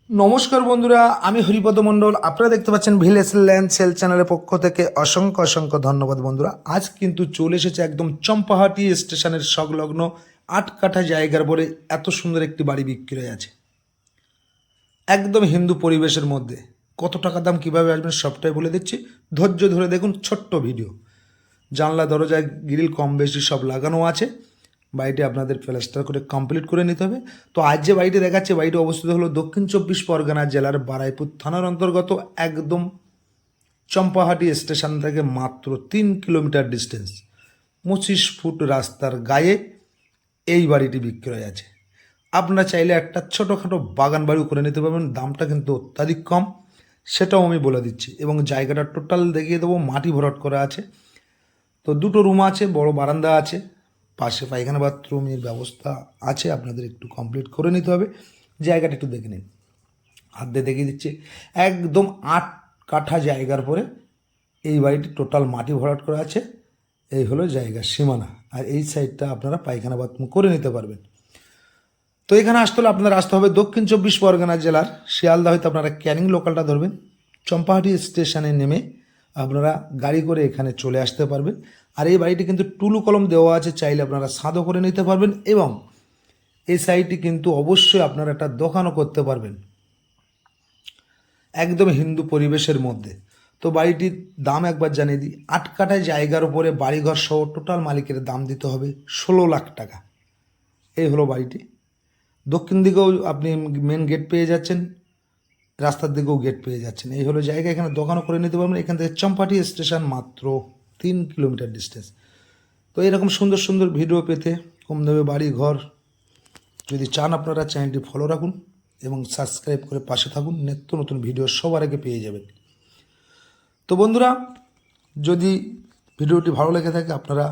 নমস্কার বন্ধুরা, আমি হরিপদ মণ্ডল। আপনারা দেখতে পাচ্ছেন ভিলেজ ল্যান্ড সেল চ্যানেলের পক্ষ থেকে অসংখ্য অসংখ্য ধন্যবাদ। বন্ধুরা, আজ কিন্তু চলে এসেছে একদম চম্পাহাটি স্টেশনের সংলগ্ন ৮ কাঠা জায়গার বলে এত সুন্দর একটি বাড়ি বিক্রি হয়ে আছে একদম হিন্দু পরিবেশের মধ্যে। কত টাকা দাম, কীভাবে আসবেন সবটাই বলে দিচ্ছি, ধৈর্য ধরে দেখুন ছোট্ট ভিডিও। জানলা দরজায় গ্রিল কম বেশি সব লাগানো আছে। বাড়িটি আপনাদের প্লাস্টার করে কমপ্লিট করে নিতে হবে। তো আজ যে বাড়িটি দেখাচ্ছে, বাড়িটি অবস্থিত হলো দক্ষিণ ২৪ পরগনা জেলার বারাইপুর থানার অন্তর্গত একদম চম্পাহাটি স্টেশন থেকে মাত্র ৩ কিলোমিটার ডিস্টেন্স, ২৫ ফুট রাস্তার গায়ে এই বাড়িটি বিক্রয় আছে। আপনারা চাইলে একটা ছোটোখাটো বাগান বাড়িও করে নিতে পারবেন, দামটা কিন্তু অত্যাধিক কম, সেটাও আমি বলে দিচ্ছি। এবং জায়গাটা টোটাল দেখিয়ে দেবো, মাটি ভরাট করা আছে। তো দুটো রুম আছে, বড় বারান্দা আছে, পাশে পায়খানা বাথরুমের ব্যবস্থা আছে। আপনাদের একটু কমপ্লিট করে নিতে হবে। জায়গাটা একটু দেখে নিন, হাত দিয়ে দেখিয়ে দিচ্ছি। একদম ৮ কাঠা জায়গার পরে এই বাড়িটি টোটাল মাটি ভরাট করা আছে। এই হলো জায়গার সীমানা, আর এই সাইডটা আপনারা পায়খানা বাথরুম করে নিতে পারবেন। তো এখানে আসতে হলে আপনারা আসতে হবে দক্ষিণ ২৪ পরগনা জেলার শিয়ালদা হয়তো আপনারা ক্যানিং লোকালটা ধরবেন। চম্পাহাটি স্টেশনে নেমে আপনারা গাড়ি করে এখানে চলে আসতে পারবেন। আর এই বাড়িটি কিন্তু টুলু কলম দেওয়া আছে, চাইলে আপনারা সাদও করে নিতে পারবেন। এবং এই সাইডটি কিন্তু অবশ্যই আপনারা একটা দোকানও করতে পারবেন একদম হিন্দু পরিবেশের মধ্যে। তো বাড়িটির দাম একবার জানিয়ে দিই। ৮ কাঠা জায়গার উপরে বাড়িঘর সহ টোটাল মালিকের দাম দিতে হবে ১৬ লাখ টাকা। এই হলো বাড়িটি। দক্ষিণ দিকেও আপনি মেন গেট পেয়ে যাচ্ছেন, রাস্তার দিকেও গেট পেয়ে যাচ্ছেন। এই হলো জায়গা, এখানে দোকানও করে নিতে পারবেন। এখান থেকে চম্পাহাটি স্টেশন মাত্র ৩ কিলোমিটার ডিস্টেন্স। তো এরকম সুন্দর সুন্দর ভিডিও পেতে, কম দামে বাড়ি ঘর যদি চান, আপনারা চ্যানেলটি ফলো রাখুন এবং সাবস্ক্রাইব করে পাশে থাকুন। নিত্য নতুন ভিডিও সবার আগে পেয়ে যাবেন। তো বন্ধুরা, যদি ভিডিওটি ভালো লেগে থাকে আপনারা